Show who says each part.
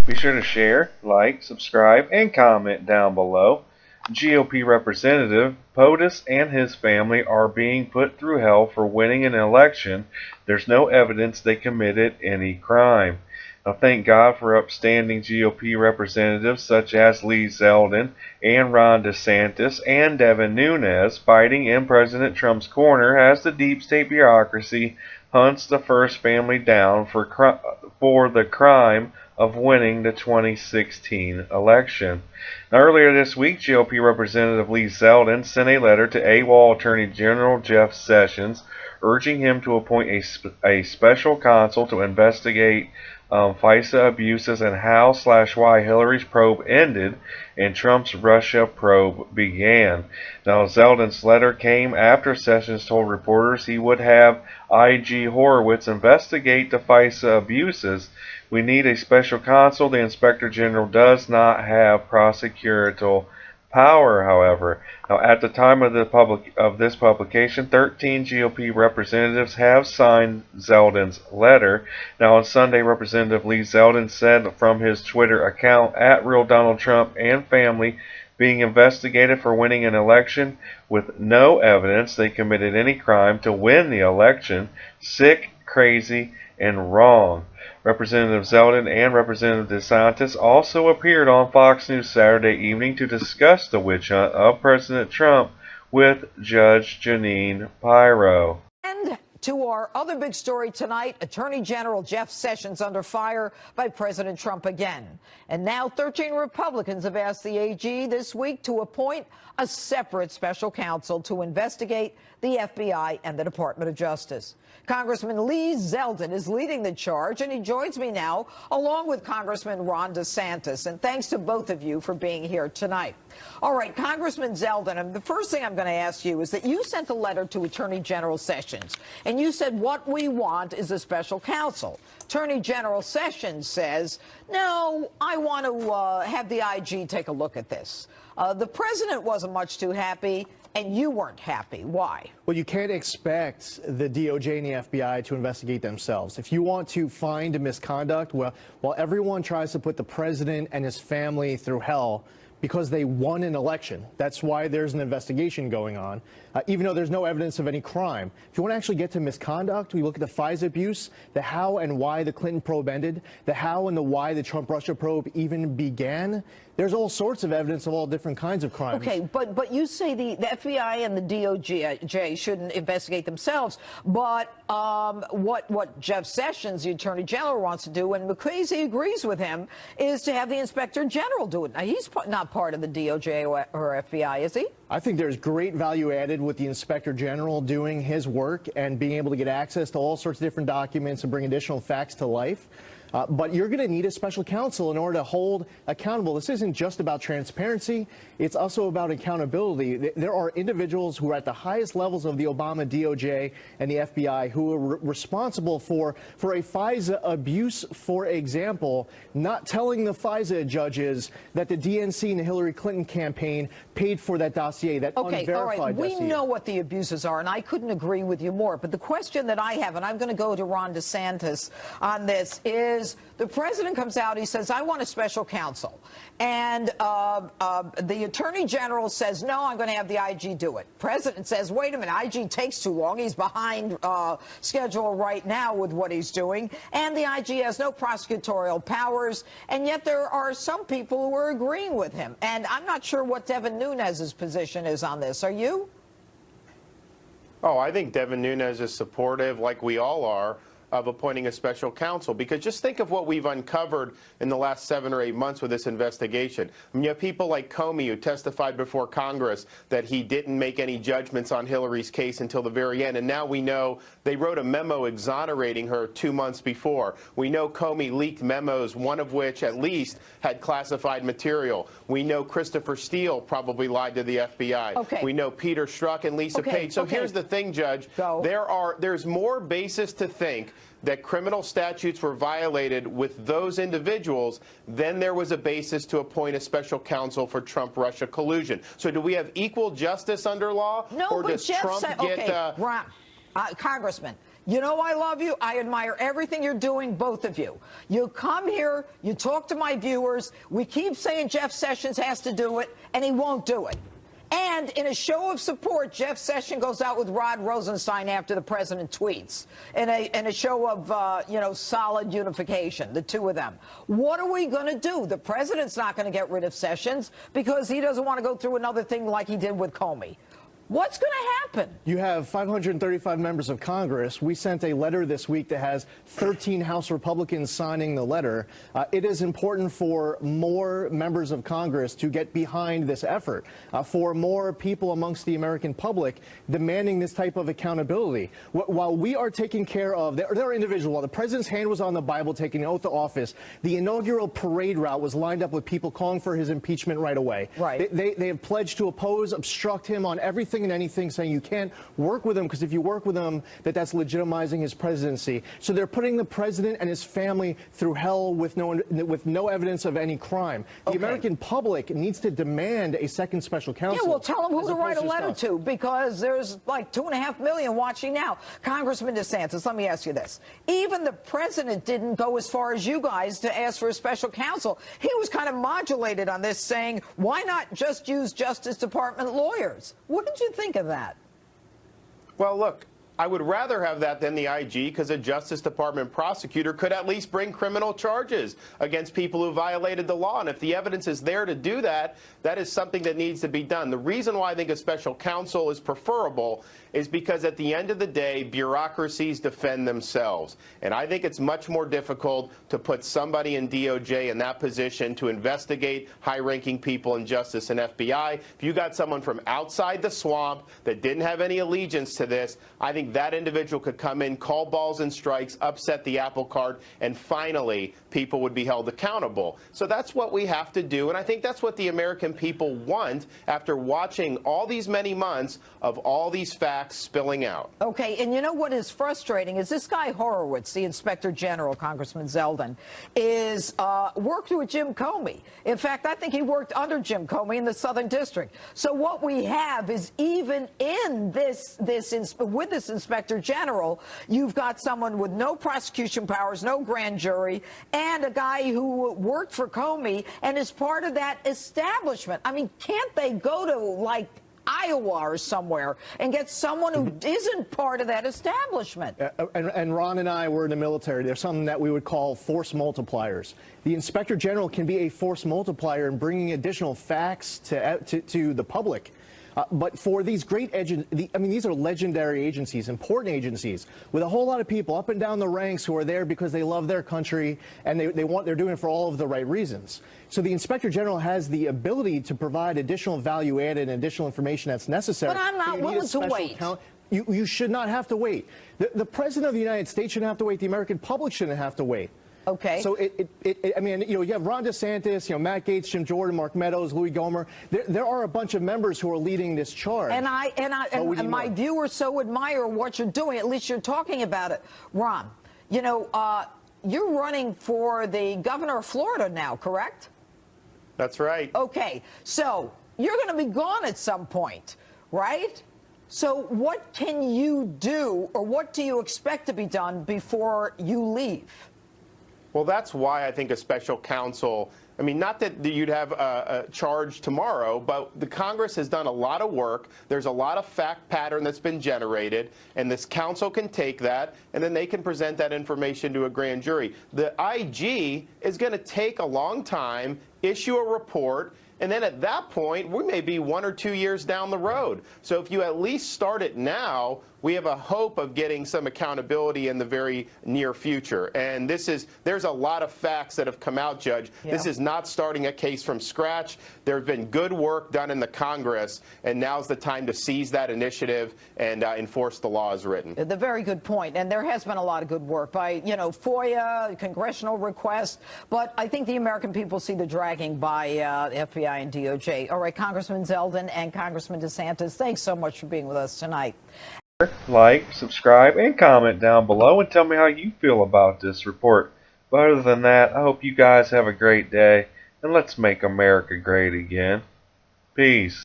Speaker 1: Be sure to share, like, subscribe, and comment down below. GOP Representative POTUS and his family are being put through hell for winning an election. There's no evidence they committed any crime. Now, thank God for upstanding GOP representatives such as Lee Zeldin and Ron DeSantis and Devin Nunes fighting in President Trump's corner as the deep state bureaucracy hunts the first family down for the crime of winning the 2016 election. Now, earlier this week, GOP Representative Lee Zeldin sent a letter to AWOL Attorney General Jeff Sessions urging him to appoint a special counsel to investigate FISA abuses and how/why Hillary's probe ended and Trump's Russia probe began. Now, Zeldin's letter came after Sessions told reporters he would have IG Horowitz investigate the FISA abuses. We need a special counsel. The Inspector General does not have prosecutorial power, however. Now, at the time of this publication, 13 GOP representatives have signed Zeldin's letter. Now, on Sunday, Representative Lee Zeldin said from his Twitter account, @RealDonaldTrump and family being investigated for winning an election with no evidence they committed any crime to win the election. Sick, crazy, and wrong. Representative Zeldin and Representative DeSantis also appeared on Fox News Saturday evening to discuss the witch hunt of President Trump with Judge Jeanine Pirro.
Speaker 2: And to our other big story tonight, Attorney General Jeff Sessions under fire by President Trump again. And now 13 Republicans have asked the AG this week to appoint a separate special counsel to investigate the FBI and the Department of Justice. Congressman Lee Zeldin is leading the charge, and he joins me now along with Congressman Ron DeSantis. And thanks to both of you for being here tonight. All right, Congressman Zeldin, the first thing I'm going to ask you is that you sent a letter to Attorney General Sessions, and you said what we want is a special counsel. Attorney General Sessions says, no, I want to have the IG take a look at this. The president wasn't much too happy, and you weren't happy. Why?
Speaker 3: Well, you can't expect the DOJ and the FBI to investigate themselves. If you want to find a misconduct, well, while everyone tries to put the president and his family through hell because they won an election, that's why there's an investigation going on, even though there's no evidence of any crime. If you want to actually get to misconduct, we look at the FISA abuse, the how and why the Clinton probe ended, the how and the why the Trump-Russia probe even began. There's all sorts of evidence of all different kinds of crimes.
Speaker 2: Okay, but you say the FBI and the DOJ shouldn't investigate themselves. But what Jeff Sessions, the Attorney General, wants to do, and McCabe agrees with him, is to have the Inspector General do it. Now, he's not part of the DOJ or FBI, is he?
Speaker 3: I think there's great value added with the Inspector General doing his work and being able to get access to all sorts of different documents and bring additional facts to life. But you're going to need a special counsel in order to hold accountable. This isn't just about transparency. It's also about accountability. There are individuals who are at the highest levels of the Obama DOJ and the FBI who are responsible for a FISA abuse, for example, not telling the FISA judges that the DNC and the Hillary Clinton campaign paid for that dossier, that unverified
Speaker 2: all right.
Speaker 3: dossier.
Speaker 2: We know what the abuses are, and I couldn't agree with you more. But the question that I have, and I'm going to go to Ron DeSantis on this, is the president comes out, he says, I want a special counsel. And the Attorney General says, no, I'm going to have the IG do it. President says, wait a minute, IG takes too long. He's behind schedule right now with what he's doing. And the IG has no prosecutorial powers. And yet there are some people who are agreeing with him. And I'm not sure what Devin Nunes' position is on this. Are you?
Speaker 4: Oh, I think Devin Nunes is supportive, like we all are, of appointing a special counsel, because just think of what we've uncovered in the last 7 or 8 months with this investigation. I mean, you have people like Comey, who testified before Congress that he didn't make any judgments on Hillary's case until the very end, and now we know they wrote a memo exonerating her 2 months before. We know Comey leaked memos, one of which at least had classified material. We know Christopher Steele probably lied to the FBI.
Speaker 2: Okay.
Speaker 4: We know Peter Strzok and Lisa Page. So here's the thing, Judge. There's more basis to think that criminal statutes were violated with those individuals, then there was a basis to appoint a special counsel for Trump-Russia collusion. So do we have equal justice under law?
Speaker 2: No,
Speaker 4: or
Speaker 2: but
Speaker 4: does
Speaker 2: Jeff
Speaker 4: Trump
Speaker 2: said,
Speaker 4: get...
Speaker 2: Ron, Congressman, You know I love you. I admire everything you're doing, both of you. You come here, you talk to my viewers. We keep saying Jeff Sessions has to do it, and he won't do it. And in a show of support, Jeff Sessions goes out with Rod Rosenstein after the president tweets. In a show of, solid unification, the two of them. What are we going to do? The president's not going to get rid of Sessions because he doesn't want to go through another thing like he did with Comey. What's going to happen?
Speaker 3: You have 535 members of Congress. We sent a letter this week that has 13 House Republicans signing the letter. It is important for more members of Congress to get behind this effort, for more people amongst the American public demanding this type of accountability. While we are taking care of, there are individuals, while the president's hand was on the Bible taking an oath of office, the inaugural parade route was lined up with people calling for his impeachment right away.
Speaker 2: Right.
Speaker 3: They have pledged to oppose, obstruct him on everything and anything, saying you can't work with him because if you work with him, that's legitimizing his presidency. So they're putting the president and his family through hell with no evidence of any crime. The American public needs to demand a second special counsel.
Speaker 2: Yeah, well, tell them who to write a letter to, because there's like 2.5 million watching now. Congressman DeSantis, let me ask you this. Even the president didn't go as far as you guys to ask for a special counsel. He was kind of modulated on this, saying, why not just use Justice Department lawyers? What did you think of that?
Speaker 4: Well, look, I would rather have that than the IG, because a Justice Department prosecutor could at least bring criminal charges against people who violated the law. And if the evidence is there to do that, that is something that needs to be done. The reason why I think a special counsel is preferable is because at the end of the day, bureaucracies defend themselves. And I think it's much more difficult to put somebody in DOJ in that position to investigate high-ranking people in Justice and FBI. If you got someone from outside the swamp that didn't have any allegiance to this, I think that individual could come in, call balls and strikes, upset the apple cart, and finally people would be held accountable. So that's what we have to do, and I think that's what the American people want after watching all these many months of all these facts spilling out.
Speaker 2: Okay, and you know what is frustrating is this guy Horowitz, the Inspector General, Congressman Zeldin, is worked with Jim Comey. In fact, I think he worked under Jim Comey in the Southern District. So what we have is, even in with this Inspector General, you've got someone with no prosecution powers, no grand jury, and a guy who worked for Comey and is part of that establishment. I mean, can't they go to, like, Iowa or somewhere and get someone who isn't part of that establishment?
Speaker 3: And Ron and I were in the military. There's something that we would call force multipliers. The Inspector General can be a force multiplier in bringing additional facts to the public. But for these great these are legendary agencies, important agencies, with a whole lot of people up and down the ranks who are there because they love their country and they're doing it for all of the right reasons. So the Inspector General has the ability to provide additional value added and additional information that's necessary.
Speaker 2: But I'm not willing to wait.
Speaker 3: You should not have to wait. The President of the United States shouldn't have to wait. The American public shouldn't have to wait.
Speaker 2: Okay.
Speaker 3: So I mean, you have Ron DeSantis, Matt Gaetz, Jim Jordan, Mark Meadows, Louis Gohmert. There are a bunch of members who are leading this charge.
Speaker 2: And my viewers so admire what you're doing. At least you're talking about it. Ron, you're running for the governor of Florida now, correct?
Speaker 4: That's right.
Speaker 2: Okay. So you're going to be gone at some point, right? So what can you do, or what do you expect to be done before you leave?
Speaker 4: Well, that's why I think a special counsel, I mean, not that you'd have a charge tomorrow, but the Congress has done a lot of work. There's a lot of fact pattern that's been generated, and this counsel can take that, and then they can present that information to a grand jury. The IG is going to take a long time, issue a report, and then at that point, we may be 1 or 2 years down the road. So if you at least start it now, we have a hope of getting some accountability in the very near future. And there's a lot of facts that have come out, Judge. Yeah. This is not starting a case from scratch. There's been good work done in the Congress, and now's the time to seize that initiative and enforce the law as written.
Speaker 2: The very good point. And there has been a lot of good work by, FOIA, congressional requests. But I think the American people see the dragging by FBI and DOJ. All right, Congressman Zeldin and Congressman DeSantis, thanks so much for being with us tonight.
Speaker 1: Like, subscribe, and comment down below and tell me how you feel about this report. But other than that, I hope you guys have a great day, and let's make America great again. Peace.